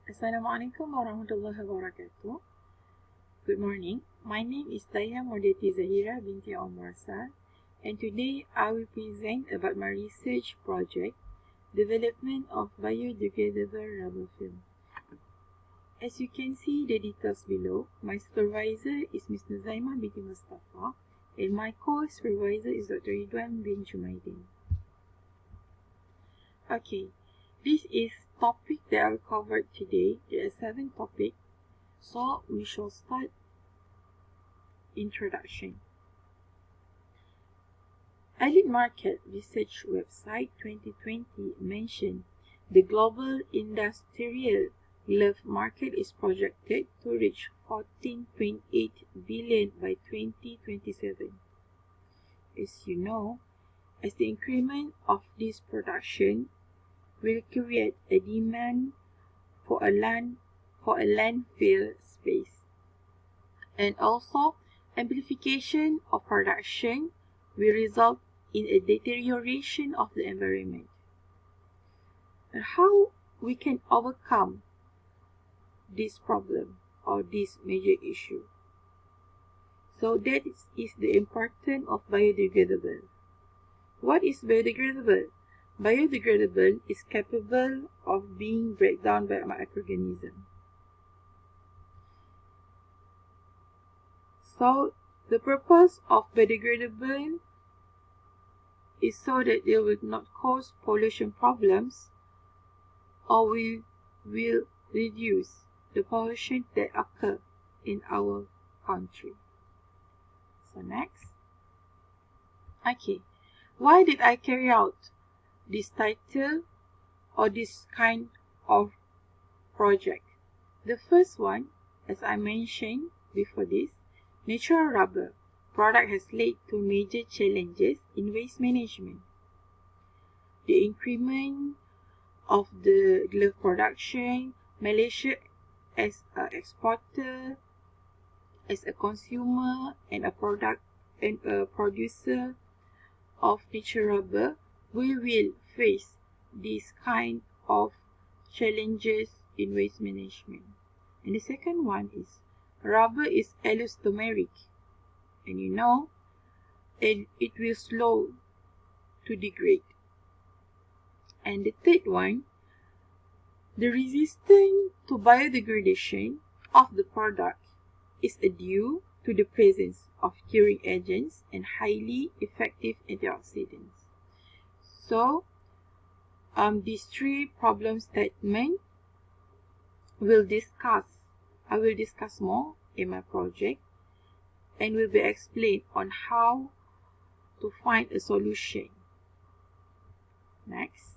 Assalamualaikum warahmatullahi wabarakatuh. Good morning. My name is Mordhiati Zahirah binti Omar, and today I will present about my research project, development of biodegradable rubber film. As you can see the details below, my supervisor is Ms. Nuzaimah binti Mustafa, and my co-supervisor is Dr. Ridwan bin Jumaidin. Okay, this is topic that I'll cover today. There are 7 topics, so we shall start introduction. Allied Market Research Website 2020 mentioned the global industrial glove market is projected to reach 14.8 billion by 2027. As you know, as the increment of this production will create a demand for a landfill space, and also amplification of production will result in a deterioration of the environment. And how we can overcome this problem or this major issue? So that is the importance of biodegradable. What is biodegradable? Biodegradable is capable of being break down by microorganisms. So the purpose of biodegradable is so that they will not cause pollution problems, or we will reduce the pollution that occur in our country. So next. Okay, why did I carry out this title or this kind of project? The first one, as I mentioned before this, natural rubber product has led to major challenges in waste management. The increment of the glove production, Malaysia as an exporter, as a consumer and a producer of natural rubber, we will face this kind of challenges in waste management. And the second one is rubber is elastomeric, and you know, and it will slow to degrade. And the third one, the resistance to biodegradation of the product is due to the presence of curing agents and highly effective antioxidants. So, these 3 problem statements I will discuss more in my project, and will be explained on how to find a solution. Next.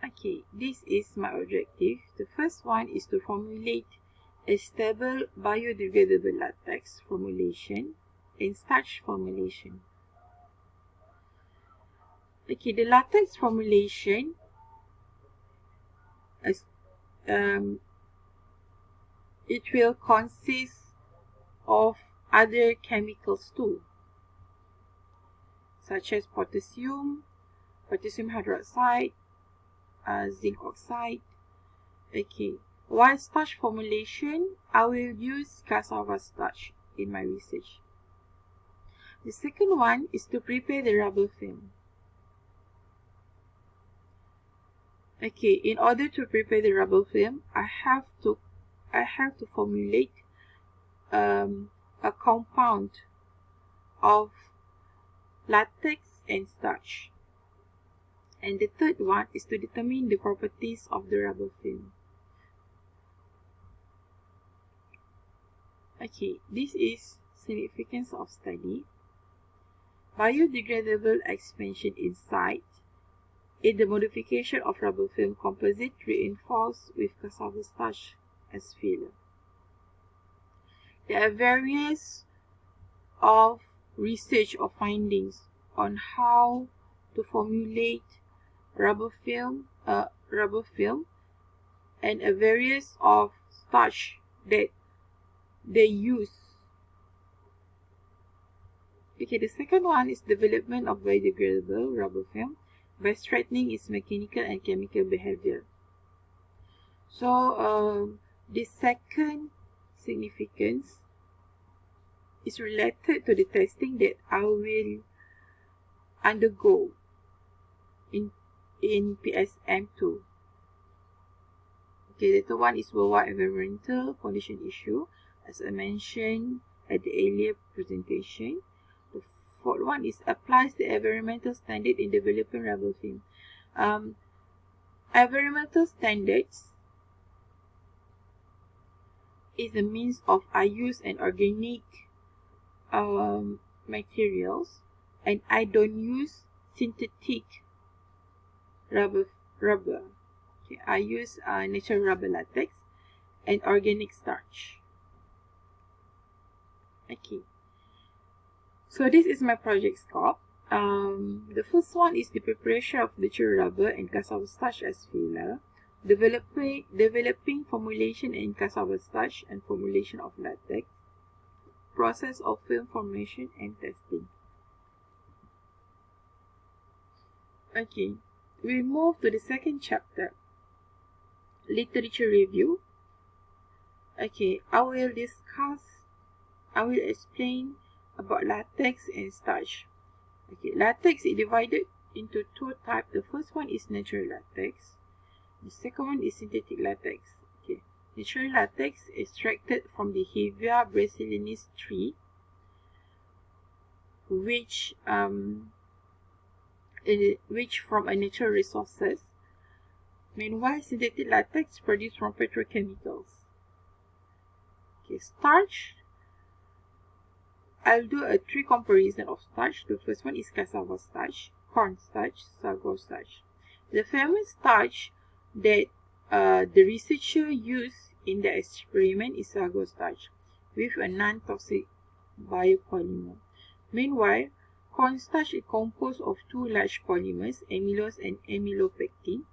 Okay, this is my objective. The first one is to formulate a stable biodegradable latex formulation and starch formulation. Okay, the latex formulation is, it will consist of other chemicals too, such as potassium hydroxide, zinc oxide. Okay, while starch formulation, I will use cassava starch in my research. The second one is to prepare the rubber film. Okay, in order to prepare the rubber film, I have to formulate a compound of latex and starch. And the third one is to determine the properties of the rubber film. Okay, this is significance of study. Biodegradable expansion insight in the modification of rubber film composite reinforced with cassava starch as filler. There are various of research or findings on how to formulate rubber film, and a various of starch that they use. Okay, the second one is development of biodegradable rubber film by strengthening its mechanical and chemical behavior. So the second significance is related to the testing that I will undergo in PSM2. Okay, the third one is worldwide environmental condition issue, as I mentioned at the earlier presentation. The fourth one is applies the environmental standard in developing rubber film. Environmental standards is a means of I use an organic materials, and I don't use synthetic rubber. Okay, I use natural rubber latex and organic starch. Okay, so this is my project scope. The first one is the preparation of natural rubber and cassava starch as filler, developing formulation in cassava starch and formulation of latex, process of film formation and testing. Okay, we move to the second chapter, literature review. Okay, I will explain about latex and starch. Okay, latex is divided into two types. The first one is natural latex. The second one is synthetic latex. Okay, natural latex is extracted from the Hevea brasiliensis tree, which from a natural resources. Meanwhile, synthetic latex produced from petrochemicals. Okay, starch. I'll do a three comparison of starch. The first one is cassava starch, corn starch, sago starch. The famous starch that the researcher used in the experiment is sago starch with a non-toxic biopolymer. Meanwhile, corn starch is composed of two large polymers, amylose and amylopectin,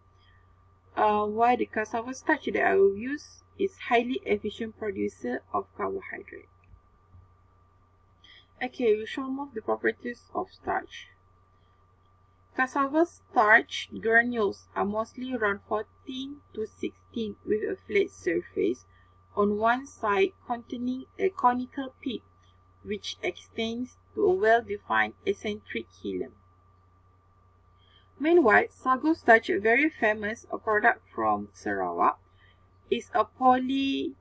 while the cassava starch that I will use is highly efficient producer of carbohydrate. Okay, we shall move the properties of starch. Cassava starch granules are mostly around 14 to 16 with a flat surface on one side containing a conical peak which extends to a well-defined eccentric hilum. Meanwhile, sago starch, very famous, a product from Sarawak, is a polysaccharide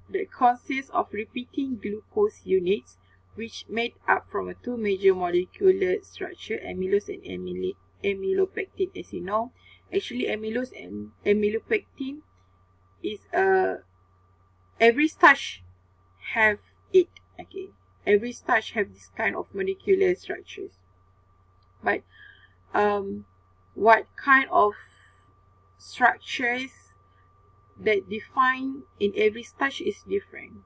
that consists of repeating glucose units which made up from two major molecular structure, amylose and amylopectin. As you know, actually amylose and amylopectin is every starch have it. Okay, every starch have this kind of molecular structures, but what kind of structures that define in every starch is different.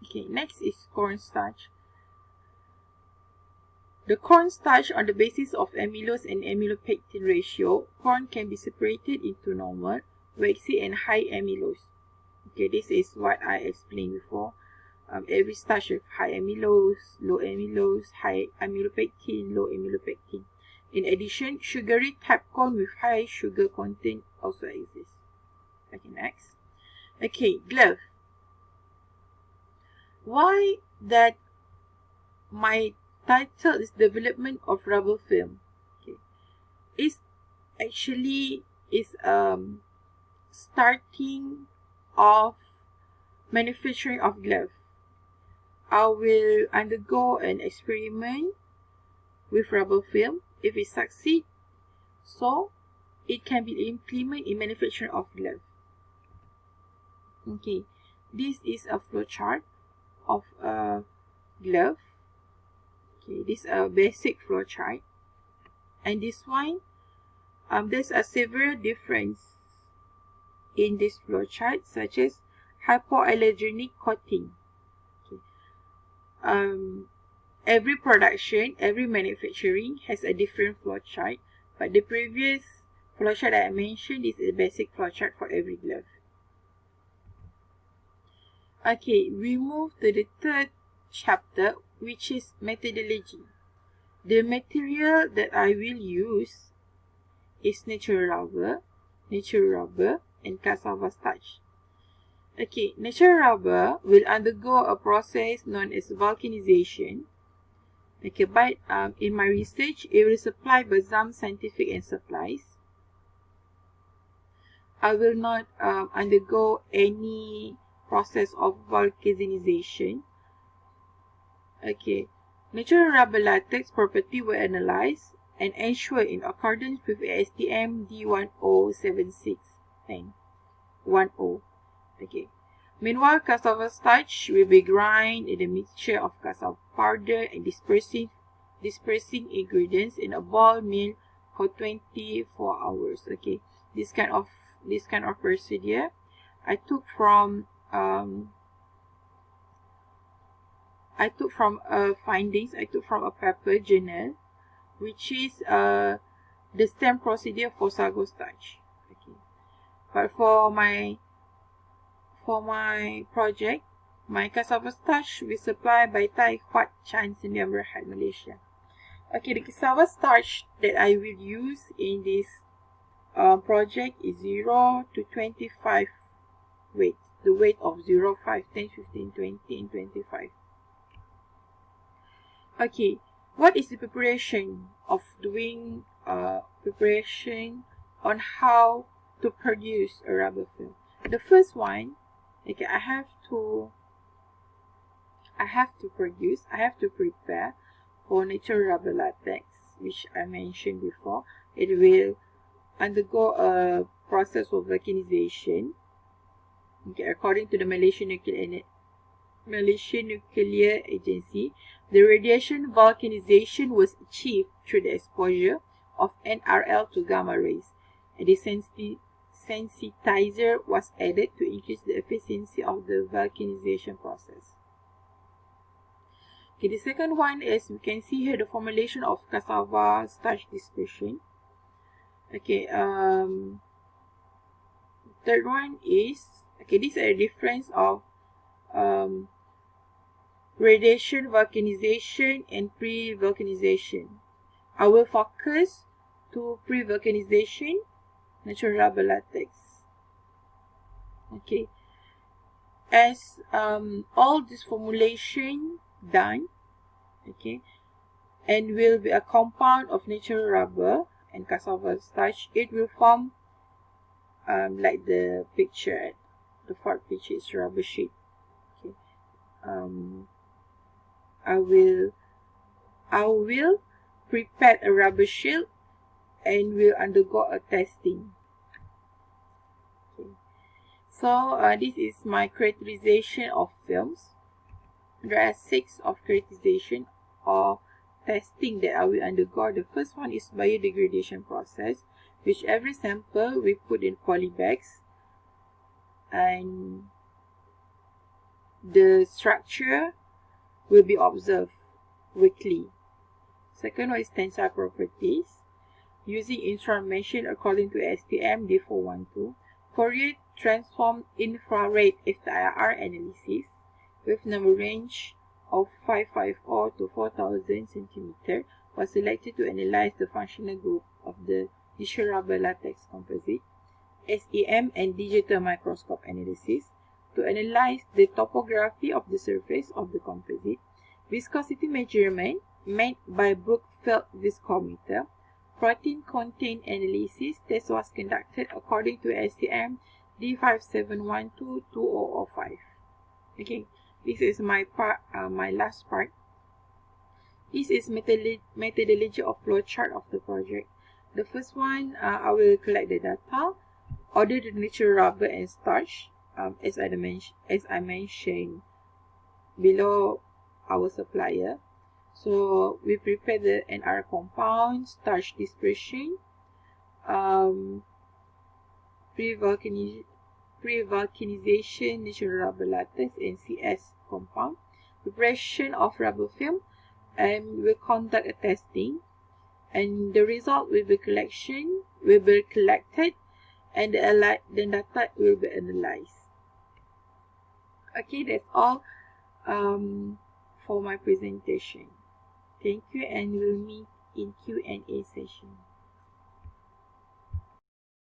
Okay, next is cornstarch. The cornstarch, on the basis of amylose and amylopectin ratio, corn can be separated into normal, waxy and high amylose. Okay, this is what I explained before. Every starch with high amylose, low amylose, high amylopectin, low amylopectin. In addition, sugary type corn with high sugar content also exists. Okay, next. Okay, glove. Why that my title is development of rubber film? Okay, it's actually starting of manufacturing of glove. I will undergo an experiment with rubber film. If it succeeds, so it can be implemented in manufacturing of glove. Okay, this is a flow chart of a glove. Okay, this is a basic flow chart, and this one, there's a severe difference in this flow chart, such as hypoallergenic coating. Okay. Every production, every manufacturing has a different flow chart, but the previous flow chart that I mentioned is a basic flow chart for every glove. Okay, we move to the third chapter, which is methodology. The material that I will use is natural rubber. natural rubber, and cassava starch. Okay, natural rubber will undergo a process known as vulcanization. Okay, but in my research, it was supplied by some scientific and supplies. I will not undergo any process of vulcanization. Okay, natural rubber latex property were analyzed and ensured in accordance with STM D107610. Okay. Meanwhile, cassava starch will be ground in a mixture of cassava powder and dispersing ingredients in a ball mill for 24 hours. Okay, this kind of procedure I took from findings. I took from a paper journal, which is the STEM procedure for sago starch. Okay, but for my project, my cassava starch will supplied by Thai Huat Chan Sdn Bhd, Malaysia. Okay, the cassava starch that I will use in this project is 0 to 25 weight. The weight of 0, 5, 10, 15, 20, and 25. Okay, what is the preparation of doing preparation on how to produce a rubber film? The first one, okay, I have to prepare for natural rubber latex, which I mentioned before. It will undergo a process of vulcanization. Okay, according to the Malaysian Nuclear Agency, the radiation vulcanization was achieved through the exposure of NRL to gamma rays, and the sensitizer was added to increase the efficiency of the vulcanization process. Okay, the second one is, we can see here the formulation of cassava starch dispersion. Okay, third one is, okay, these are the difference of radiation vulcanization and pre-vulcanization. I will focus to pre-vulcanization natural rubber latex. Okay, as all this formulation done, okay, and will be a compound of natural rubber and cassava starch, it will form like the picture. The fourth picture is rubber sheet. Okay, I will prepare a rubber sheet and will undergo a testing. Okay. So this is my characterization of films. There are 6 of characterization or testing that I will undergo. The first one is biodegradation process, which every sample we put in poly bags, and the structure will be observed weekly. Second one is tensile properties, using instrumentation according to STM D412, Fourier transform infrared FTIR analysis with number range of 550 to 4000 cm was selected to analyze the functional group of the natural rubber latex composite, SEM and digital microscope analysis to analyze the topography of the surface of the composite, viscosity measurement made by Brookfield viscometer, protein content analysis test was conducted according to STM D5712-2005. Okay, this is my part, my last part. This is methodology of flowchart of the project. The first one, I will collect the data, order the natural rubber and starch, as I mentioned below our supplier. So we prepare the NR compound, starch dispersion, pre-vulcanization natural rubber latex and CS compound, preparation of rubber film, and we'll conduct a testing, and the result will be collected, and the data will be analyzed. Okay, that's all for my presentation. Thank you, and we'll meet in Q&A session.